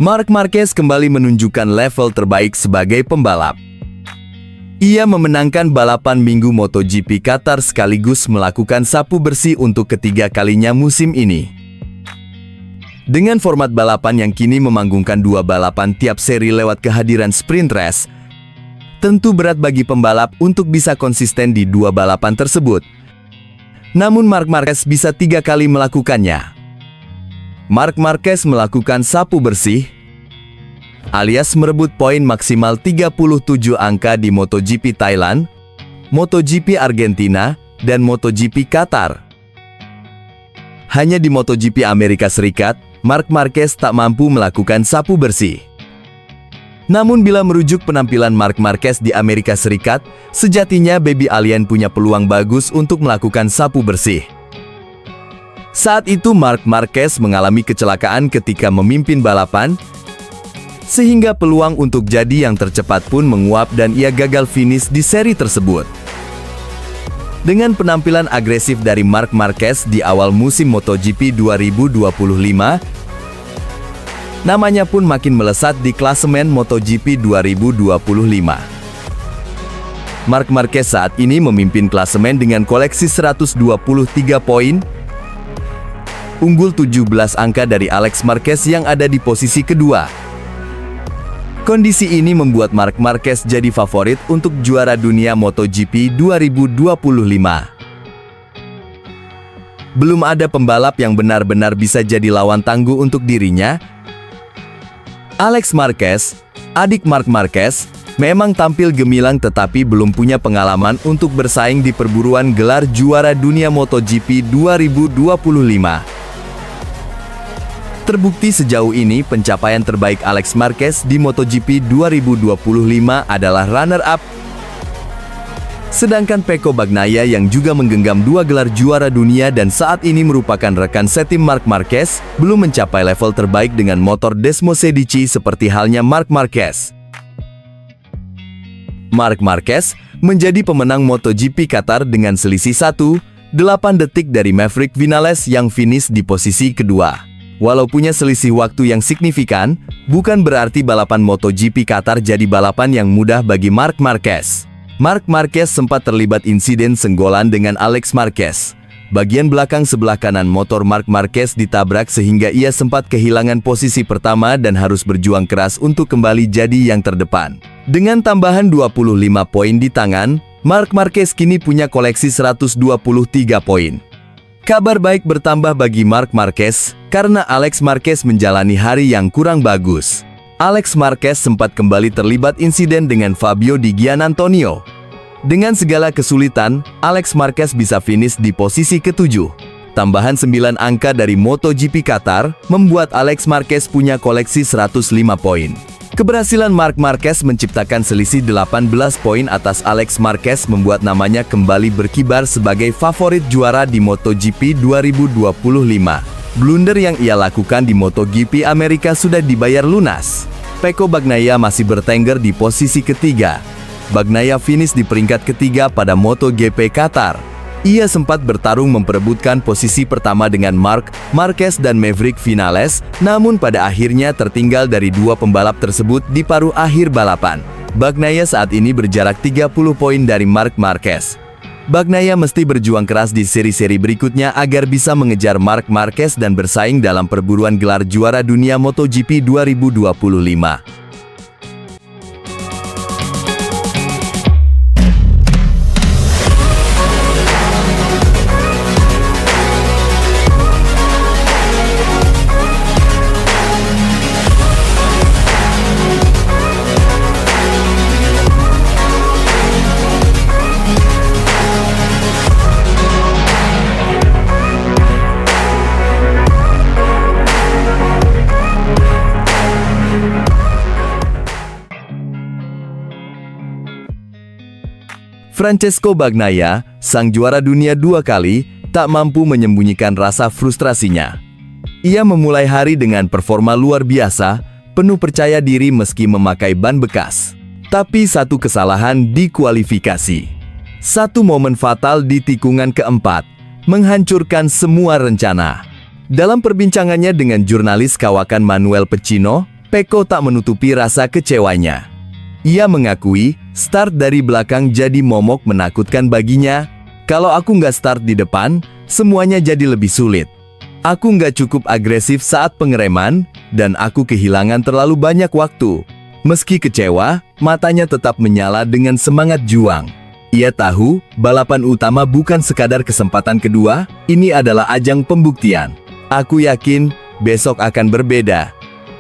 Marc Marquez kembali menunjukkan level terbaik sebagai pembalap. Ia memenangkan balapan Minggu MotoGP Qatar sekaligus melakukan sapu bersih untuk ketiga kalinya musim ini. Dengan format balapan yang kini memanggungkan 2 balapan tiap seri lewat kehadiran sprint race, tentu berat bagi pembalap untuk bisa konsisten di 2 balapan tersebut. Namun Marc Marquez bisa 3 kali melakukannya. Marc Marquez melakukan sapu bersih, alias merebut poin maksimal 37 angka di MotoGP Thailand, MotoGP Argentina, dan MotoGP Qatar. Hanya di MotoGP Amerika Serikat, Marc Marquez tak mampu melakukan sapu bersih. Namun bila merujuk penampilan Marc Marquez di Amerika Serikat, sejatinya Baby Alien punya peluang bagus untuk melakukan sapu bersih. Saat itu Marc Marquez mengalami kecelakaan ketika memimpin balapan, sehingga peluang untuk jadi yang tercepat pun menguap dan ia gagal finish di seri tersebut. Dengan penampilan agresif dari Marc Marquez di awal musim MotoGP 2025, namanya pun makin melesat di klasemen MotoGP 2025. Marc Marquez saat ini memimpin klasemen dengan koleksi 123 poin, unggul 17 angka dari Alex Marquez yang ada di posisi kedua. Kondisi ini membuat Marc Marquez jadi favorit untuk juara dunia MotoGP 2025. Belum ada pembalap yang benar-benar bisa jadi lawan tangguh untuk dirinya. Alex Marquez, adik Marc Marquez, memang tampil gemilang tetapi belum punya pengalaman untuk bersaing di perburuan gelar juara dunia MotoGP 2025. Terbukti sejauh ini pencapaian terbaik Alex Marquez di MotoGP 2025 adalah runner-up. Sedangkan Pecco Bagnaia yang juga menggenggam 2 gelar juara dunia dan saat ini merupakan rekan setim Marc Marquez, belum mencapai level terbaik dengan motor Desmosedici seperti halnya Marc Marquez. Marc Marquez menjadi pemenang MotoGP Qatar dengan selisih 1,8 detik dari Maverick Vinales yang finish di posisi kedua. Walau punya selisih waktu yang signifikan, bukan berarti balapan MotoGP Qatar jadi balapan yang mudah bagi Marc Marquez. Marc Marquez sempat terlibat insiden senggolan dengan Alex Marquez. Bagian belakang sebelah kanan motor Marc Marquez ditabrak sehingga ia sempat kehilangan posisi pertama dan harus berjuang keras untuk kembali jadi yang terdepan. Dengan tambahan 25 poin di tangan, Marc Marquez kini punya koleksi 123 poin. Kabar baik bertambah bagi Marc Marquez, karena Alex Marquez menjalani hari yang kurang bagus. Alex Marquez sempat kembali terlibat insiden dengan Fabio Di Giannantonio. Dengan segala kesulitan, Alex Marquez bisa finish di posisi ke-7. Tambahan 9 angka dari MotoGP Qatar, membuat Alex Marquez punya koleksi 105 poin. Keberhasilan Marc Marquez menciptakan selisih 18 poin atas Alex Marquez membuat namanya kembali berkibar sebagai favorit juara di MotoGP 2025. Blunder yang ia lakukan di MotoGP Amerika sudah dibayar lunas. Pecco Bagnaia masih bertengger di posisi ketiga. Bagnaia finish di peringkat ketiga pada MotoGP Qatar. Ia sempat bertarung memperebutkan posisi pertama dengan Marc Marquez dan Maverick Vinales, namun pada akhirnya tertinggal dari 2 pembalap tersebut di paruh akhir balapan. Bagnaia saat ini berjarak 30 poin dari Marc Marquez. Bagnaia mesti berjuang keras di seri-seri berikutnya agar bisa mengejar Marc Marquez dan bersaing dalam perburuan gelar juara dunia MotoGP 2025. Francesco Bagnaia, sang juara dunia 2 kali, tak mampu menyembunyikan rasa frustrasinya. Ia memulai hari dengan performa luar biasa, penuh percaya diri meski memakai ban bekas. Tapi satu kesalahan di kualifikasi. Satu momen fatal di tikungan keempat, menghancurkan semua rencana. Dalam perbincangannya dengan jurnalis kawakan Manuel Pecino, Pecco tak menutupi rasa kecewanya. Ia mengakui, start dari belakang jadi momok menakutkan baginya. Kalau aku nggak start di depan, semuanya jadi lebih sulit. Aku nggak cukup agresif saat pengereman, dan aku kehilangan terlalu banyak waktu. Meski kecewa, matanya tetap menyala dengan semangat juang. Ia tahu, balapan utama bukan sekadar kesempatan kedua, ini adalah ajang pembuktian. Aku yakin, besok akan berbeda.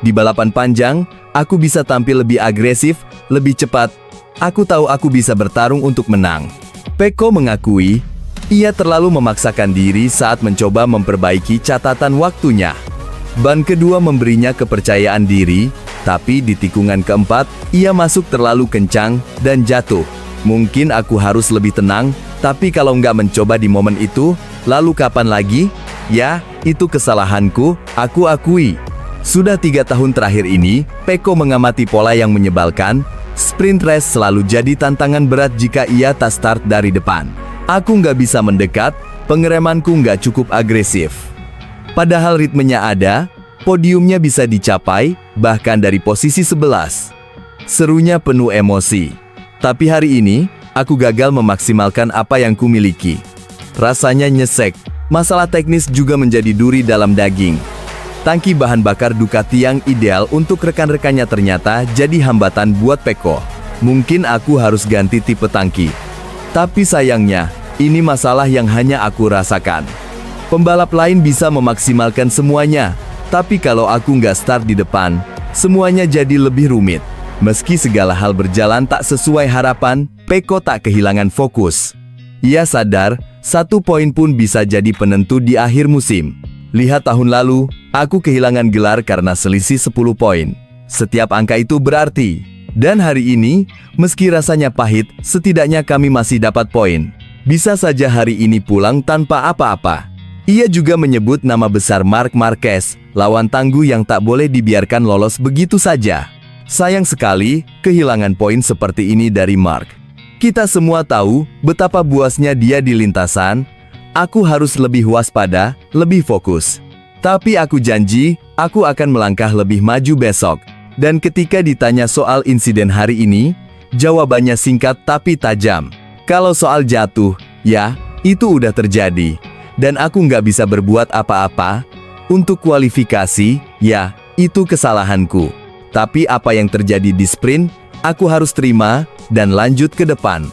Di balapan panjang, aku bisa tampil lebih agresif, lebih cepat. Aku tahu aku bisa bertarung untuk menang. Pecco mengakui, ia terlalu memaksakan diri saat mencoba memperbaiki catatan waktunya. Ban kedua memberinya kepercayaan diri, tapi di tikungan keempat, ia masuk terlalu kencang dan jatuh. Mungkin aku harus lebih tenang, tapi kalau nggak mencoba di momen itu, lalu kapan lagi? Ya, itu kesalahanku, aku akui. Sudah 3 tahun terakhir ini, Pecco mengamati pola yang menyebalkan. Sprint race selalu jadi tantangan berat jika ia tak start dari depan. Aku nggak bisa mendekat, pengeremanku nggak cukup agresif. Padahal ritmenya ada, podiumnya bisa dicapai, bahkan dari posisi 11. Serunya penuh emosi. Tapi hari ini, aku gagal memaksimalkan apa yang kumiliki. Rasanya nyesek, masalah teknis juga menjadi duri dalam daging. Tangki bahan bakar Ducati yang ideal untuk rekan-rekannya ternyata jadi hambatan buat Pecco. Mungkin aku harus ganti tipe tangki. Tapi sayangnya, ini masalah yang hanya aku rasakan. Pembalap lain bisa memaksimalkan semuanya, tapi kalau aku nggak start di depan, semuanya jadi lebih rumit. Meski segala hal berjalan tak sesuai harapan, Pecco tak kehilangan fokus. Ia sadar, 1 poin pun bisa jadi penentu di akhir musim. Lihat tahun lalu, aku kehilangan gelar karena selisih 10 poin. Setiap angka itu berarti. Dan hari ini, meski rasanya pahit, setidaknya kami masih dapat poin. Bisa saja hari ini pulang tanpa apa-apa. Ia juga menyebut nama besar Marc Marquez, lawan tangguh yang tak boleh dibiarkan lolos begitu saja. Sayang sekali, kehilangan poin seperti ini dari Marc. Kita semua tahu betapa buasnya dia di lintasan. Aku harus lebih waspada, lebih fokus. Tapi aku janji, aku akan melangkah lebih maju besok. Dan ketika ditanya soal insiden hari ini, jawabannya singkat tapi tajam. Kalau soal jatuh, ya, itu udah terjadi. Dan aku nggak bisa berbuat apa-apa. Untuk kualifikasi, ya, itu kesalahanku. Tapi apa yang terjadi di sprint, aku harus terima, dan lanjut ke depan.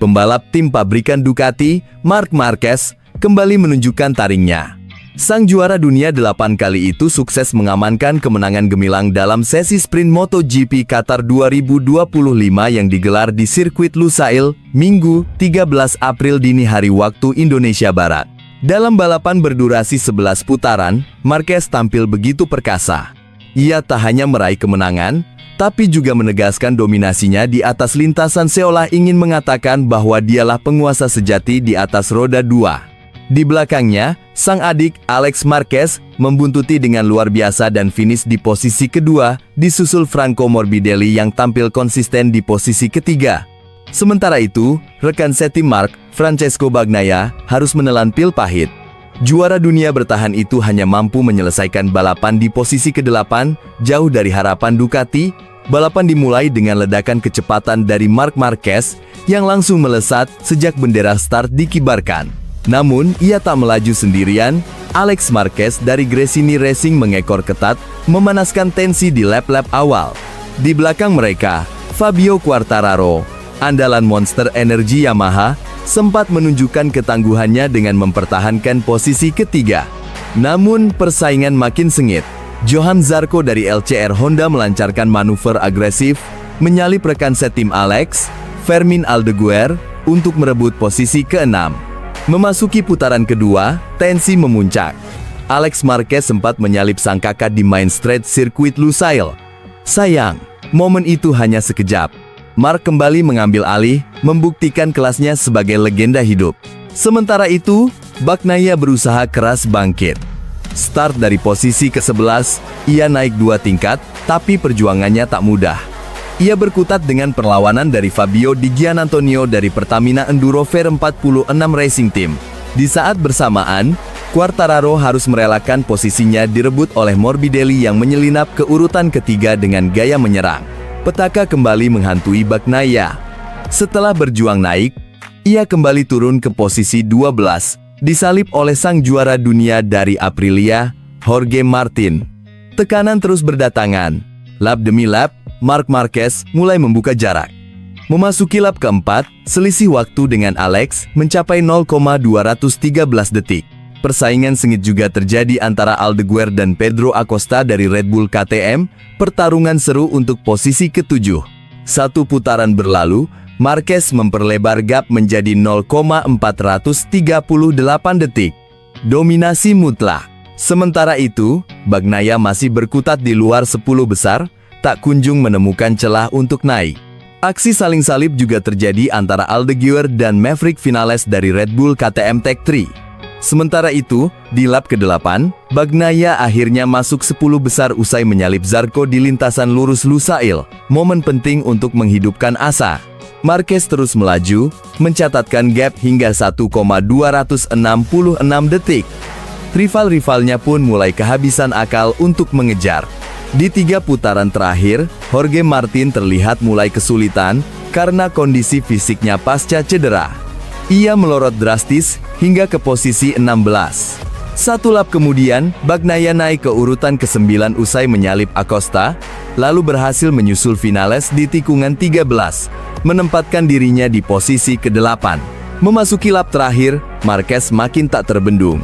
Pembalap tim pabrikan Ducati, Marc Marquez, kembali menunjukkan taringnya. Sang juara dunia 8 kali itu sukses mengamankan kemenangan gemilang dalam sesi sprint MotoGP Qatar 2025 yang digelar di sirkuit Lusail, Minggu, 13 April dini hari waktu Indonesia Barat. Dalam balapan berdurasi 11 putaran, Marquez tampil begitu perkasa. Ia tak hanya meraih kemenangan, tapi juga menegaskan dominasinya di atas lintasan seolah ingin mengatakan bahwa dialah penguasa sejati di atas roda 2. Di belakangnya, sang adik, Alex Marquez, membuntuti dengan luar biasa dan finish di posisi kedua, disusul Franco Morbidelli yang tampil konsisten di posisi ketiga. Sementara itu, rekan setim Marc, Francesco Bagnaia, harus menelan pil pahit. Juara dunia bertahan itu hanya mampu menyelesaikan balapan di posisi ke-8, jauh dari harapan Ducati. Balapan dimulai dengan ledakan kecepatan dari Marc Marquez yang langsung melesat sejak bendera start dikibarkan. Namun, ia tak melaju sendirian. Alex Marquez dari Gresini Racing mengekor ketat, memanaskan tensi di lap-lap awal. Di belakang mereka, Fabio Quartararo, andalan Monster Energy Yamaha, sempat menunjukkan ketangguhannya dengan mempertahankan posisi ketiga. Namun, persaingan makin sengit. Johan Zarco dari LCR Honda melancarkan manuver agresif, menyalip rekan setim Alex, Fermin Aldeguer, untuk merebut posisi ke-6. Memasuki putaran kedua, tensi memuncak. Alex Marquez sempat menyalip sang kakak di main straight sirkuit Lusail. Sayang, momen itu hanya sekejap. Mark kembali mengambil alih, membuktikan kelasnya sebagai legenda hidup. Sementara itu, Bagnaia berusaha keras bangkit. Start dari posisi ke-11, ia naik 2 tingkat, tapi perjuangannya tak mudah. Ia berkutat dengan perlawanan dari Fabio Di Gianantonio dari Pertamina Enduro VR46 Racing Team. Di saat bersamaan, Quartararo harus merelakan posisinya direbut oleh Morbidelli yang menyelinap ke urutan ketiga dengan gaya menyerang. Petaka kembali menghantui Bagnaia. Setelah berjuang naik, ia kembali turun ke posisi 12, disalip oleh sang juara dunia dari Aprilia, Jorge Martin. Tekanan terus berdatangan. Lap demi lap, Marc Marquez mulai membuka jarak. Memasuki lap keempat, selisih waktu dengan Alex mencapai 0,213 detik. Persaingan sengit juga terjadi antara Aldeguer dan Pedro Acosta dari Red Bull KTM, pertarungan seru untuk posisi ke-7. Satu putaran berlalu, Marquez memperlebar gap menjadi 0,438 detik. Dominasi mutlak. Sementara itu, Bagnaia masih berkutat di luar 10 besar, tak kunjung menemukan celah untuk naik. Aksi saling salib juga terjadi antara Aldeguer dan Maverick Vinales dari Red Bull KTM Tech 3. Sementara itu, di lap ke-8, Bagnaia akhirnya masuk 10 besar usai menyalip Zarco di lintasan lurus Lusail, momen penting untuk menghidupkan asa. Marquez terus melaju, mencatatkan gap hingga 1,266 detik. Rival-rivalnya pun mulai kehabisan akal untuk mengejar. Di 3 putaran terakhir, Jorge Martin terlihat mulai kesulitan karena kondisi fisiknya pasca cedera. Ia melorot drastis hingga ke posisi 16. Satu lap kemudian, Bagnaia naik ke urutan ke-9 usai menyalip Acosta, lalu berhasil menyusul Vinales di tikungan 13, menempatkan dirinya di posisi ke-8. Memasuki lap terakhir, Marquez makin tak terbendung.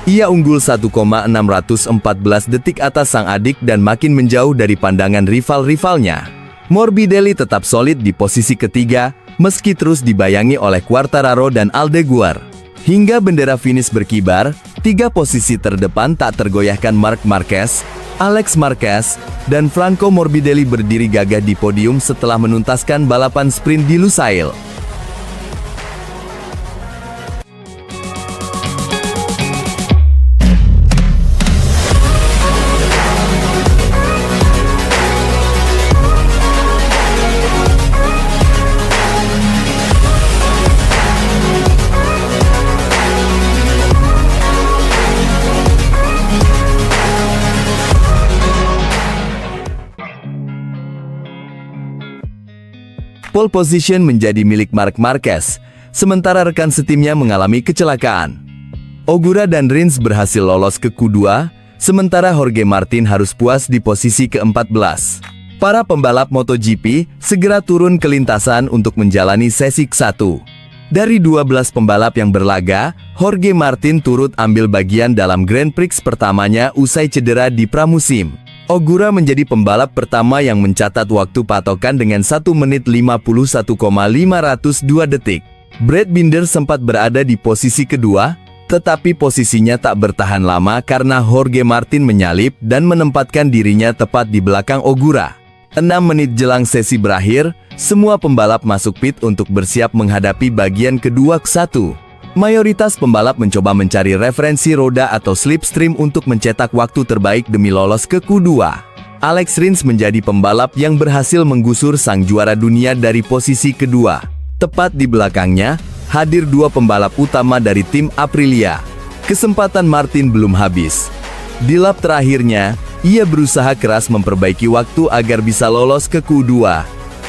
Ia unggul 1,614 detik atas sang adik dan makin menjauh dari pandangan rival-rivalnya. Morbidelli tetap solid di posisi ketiga, meski terus dibayangi oleh Quartararo dan Aldeguer. Hingga bendera finish berkibar, 3 posisi terdepan tak tergoyahkan Marc Marquez, Alex Marquez, dan Franco Morbidelli berdiri gagah di podium setelah menuntaskan balapan sprint di Lusail. Pole position menjadi milik Marc Marquez, sementara rekan setimnya mengalami kecelakaan. Ogura dan Rins berhasil lolos ke Q2, sementara Jorge Martin harus puas di posisi ke-14. Para pembalap MotoGP segera turun ke lintasan untuk menjalani sesi ke-1. Dari 12 pembalap yang berlaga, Jorge Martin turut ambil bagian dalam Grand Prix pertamanya usai cedera di pramusim. Ogura menjadi pembalap pertama yang mencatat waktu patokan dengan 1 menit 51,502 detik. Brad Binder sempat berada di posisi kedua, tetapi posisinya tak bertahan lama karena Jorge Martin menyalip dan menempatkan dirinya tepat di belakang Ogura. 6 menit jelang sesi berakhir, semua pembalap masuk pit untuk bersiap menghadapi bagian kedua ke-1. Mayoritas pembalap mencoba mencari referensi roda atau slipstream untuk mencetak waktu terbaik demi lolos ke Q2. Alex Rins menjadi pembalap yang berhasil menggusur sang juara dunia dari posisi kedua. Tepat di belakangnya, hadir 2 pembalap utama dari tim Aprilia. Kesempatan Martin belum habis. Di lap terakhirnya, ia berusaha keras memperbaiki waktu agar bisa lolos ke Q2.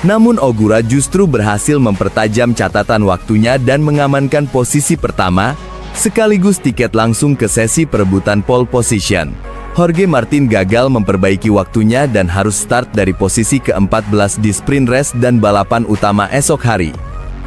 Namun Ogura justru berhasil mempertajam catatan waktunya dan mengamankan posisi pertama, sekaligus tiket langsung ke sesi perebutan pole position. Jorge Martin gagal memperbaiki waktunya dan harus start dari posisi ke-14 di sprint race dan balapan utama esok hari.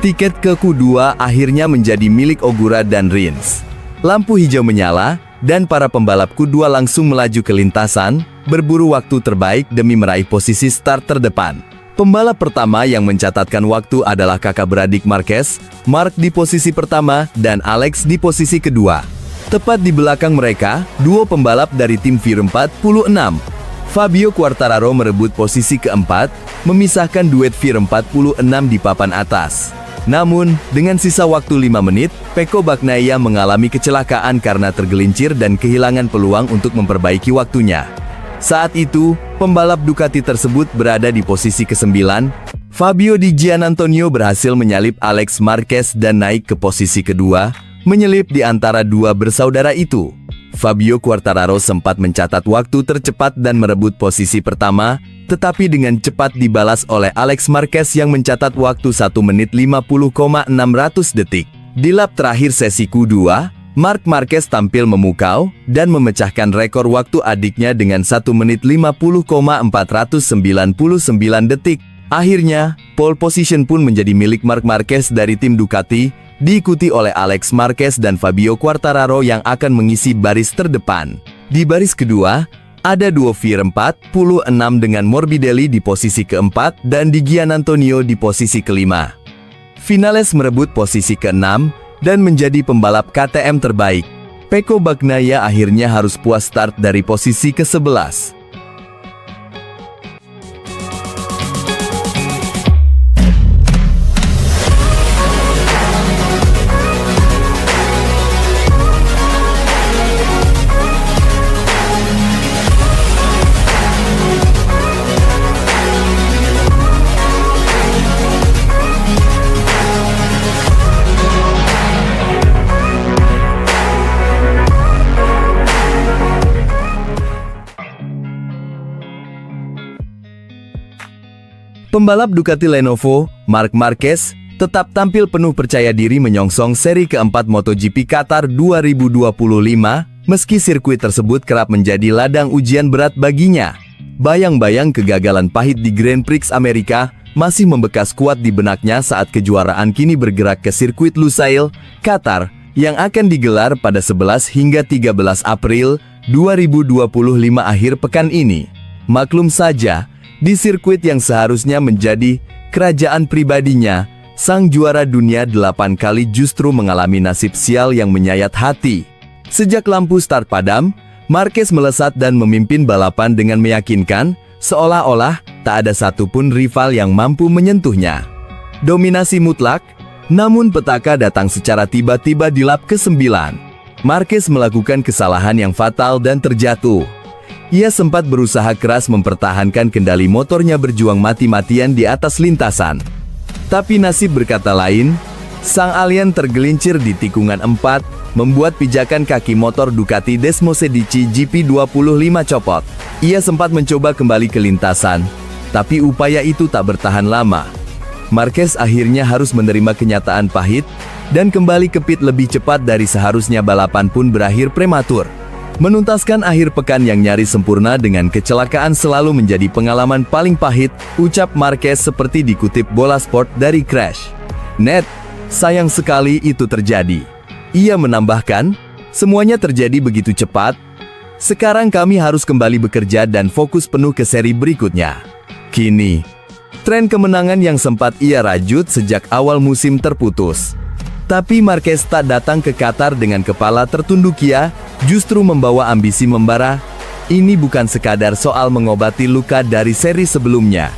Tiket ke Q2 akhirnya menjadi milik Ogura dan Rins. Lampu hijau menyala, dan para pembalap Q2 langsung melaju ke lintasan, berburu waktu terbaik demi meraih posisi start terdepan. Pembalap pertama yang mencatatkan waktu adalah kakak beradik Marquez, Marc di posisi pertama dan Alex di posisi kedua. Tepat di belakang mereka, duo pembalap dari tim VR46. Fabio Quartararo merebut posisi keempat, memisahkan duet VR46 di papan atas. Namun, dengan sisa waktu 5 menit, Pecco Bagnaia mengalami kecelakaan karena tergelincir dan kehilangan peluang untuk memperbaiki waktunya. Saat itu, pembalap Ducati tersebut berada di posisi ke-9. Fabio Di Giannantonio berhasil menyalip Alex Marquez dan naik ke posisi kedua, menyelip di antara dua bersaudara itu. Fabio Quartararo sempat mencatat waktu tercepat dan merebut posisi pertama, tetapi dengan cepat dibalas oleh Alex Marquez yang mencatat waktu 1 menit 50,600 detik. Di lap terakhir sesi Q2, Marc Marquez tampil memukau dan memecahkan rekor waktu adiknya dengan 1 menit 50,499 detik. Akhirnya, pole position pun menjadi milik Marc Marquez dari tim Ducati, diikuti oleh Alex Marquez dan Fabio Quartararo yang akan mengisi baris terdepan. Di baris kedua, ada duo VR46 dengan Morbidelli di posisi keempat dan Di Giannantonio di posisi kelima. Vinales merebut posisi ke-6 dan menjadi pembalap KTM terbaik. Pecco Bagnaia akhirnya harus puas start dari posisi ke-11. Pembalap Ducati Lenovo, Marc Marquez, tetap tampil penuh percaya diri menyongsong seri keempat MotoGP Qatar 2025, meski sirkuit tersebut kerap menjadi ladang ujian berat baginya. Bayang-bayang kegagalan pahit di Grand Prix Amerika masih membekas kuat di benaknya saat kejuaraan kini bergerak ke sirkuit Lusail, Qatar, yang akan digelar pada 11 hingga 13 April 2025 akhir pekan ini. Maklum saja, di sirkuit yang seharusnya menjadi kerajaan pribadinya, sang juara dunia 8 kali justru mengalami nasib sial yang menyayat hati. Sejak lampu start padam, Marquez melesat dan memimpin balapan dengan meyakinkan, seolah-olah tak ada satupun rival yang mampu menyentuhnya. Dominasi mutlak, namun petaka datang secara tiba-tiba di lap ke-9. Marquez melakukan kesalahan yang fatal dan terjatuh. Ia sempat berusaha keras mempertahankan kendali motornya berjuang mati-matian di atas lintasan. Tapi nasib berkata lain, sang alien tergelincir di tikungan 4, membuat pijakan kaki motor Ducati Desmosedici GP25 copot. Ia sempat mencoba kembali ke lintasan, tapi upaya itu tak bertahan lama. Marquez akhirnya harus menerima kenyataan pahit, dan kembali ke pit lebih cepat dari seharusnya. Balapan pun berakhir prematur. Menuntaskan akhir pekan yang nyaris sempurna dengan kecelakaan selalu menjadi pengalaman paling pahit, ucap Marquez seperti dikutip Bola Sport dari Crash. Net, sayang sekali itu terjadi. Ia menambahkan, semuanya terjadi begitu cepat. Sekarang kami harus kembali bekerja dan fokus penuh ke seri berikutnya. Kini, tren kemenangan yang sempat ia rajut sejak awal musim terputus. Tapi Marquez tak datang ke Qatar dengan kepala tertunduk, ia justru membawa ambisi membara. Ini bukan sekadar soal mengobati luka dari seri sebelumnya.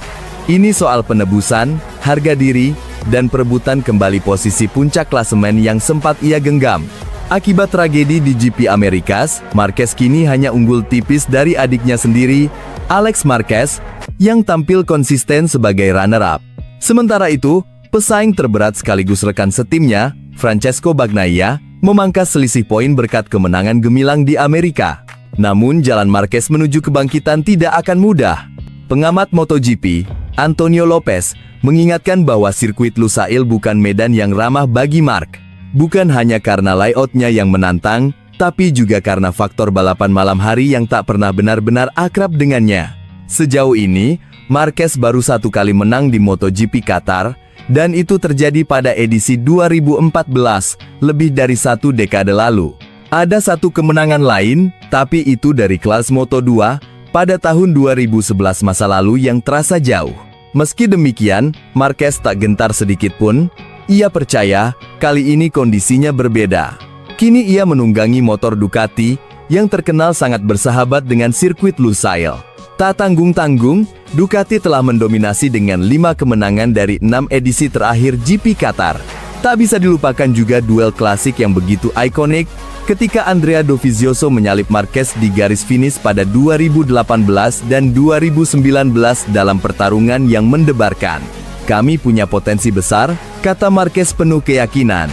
Ini soal penebusan, harga diri, dan perebutan kembali posisi puncak klasemen yang sempat ia genggam. Akibat tragedi di GP Amerikas, Marquez kini hanya unggul tipis dari adiknya sendiri, Alex Marquez, yang tampil konsisten sebagai runner-up. Sementara itu, pesaing terberat sekaligus rekan setimnya, Francesco Bagnaia, memangkas selisih poin berkat kemenangan gemilang di Amerika. Namun jalan Marquez menuju kebangkitan tidak akan mudah. Pengamat MotoGP, Antonio Lopez, mengingatkan bahwa sirkuit Lusail bukan medan yang ramah bagi Marc. Bukan hanya karena layoutnya yang menantang, tapi juga karena faktor balapan malam hari yang tak pernah benar-benar akrab dengannya. Sejauh ini, Marquez baru 1 kali menang di MotoGP Qatar, dan itu terjadi pada edisi 2014, lebih dari 1 dekade lalu. Ada 1 kemenangan lain, tapi itu dari kelas Moto2, pada tahun 2011 masa lalu yang terasa jauh. Meski demikian, Marquez tak gentar sedikit pun. Ia percaya, kali ini kondisinya berbeda. Kini ia menunggangi motor Ducati, yang terkenal sangat bersahabat dengan sirkuit Lusail. Tak tanggung-tanggung, Ducati telah mendominasi dengan 5 kemenangan dari 6 edisi terakhir GP Qatar. Tak bisa dilupakan juga duel klasik yang begitu ikonik, ketika Andrea Dovizioso menyalip Marquez di garis finish pada 2018 dan 2019 dalam pertarungan yang mendebarkan. Kami punya potensi besar, kata Marquez penuh keyakinan.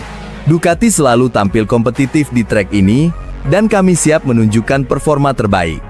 Ducati selalu tampil kompetitif di trek ini, dan kami siap menunjukkan performa terbaik.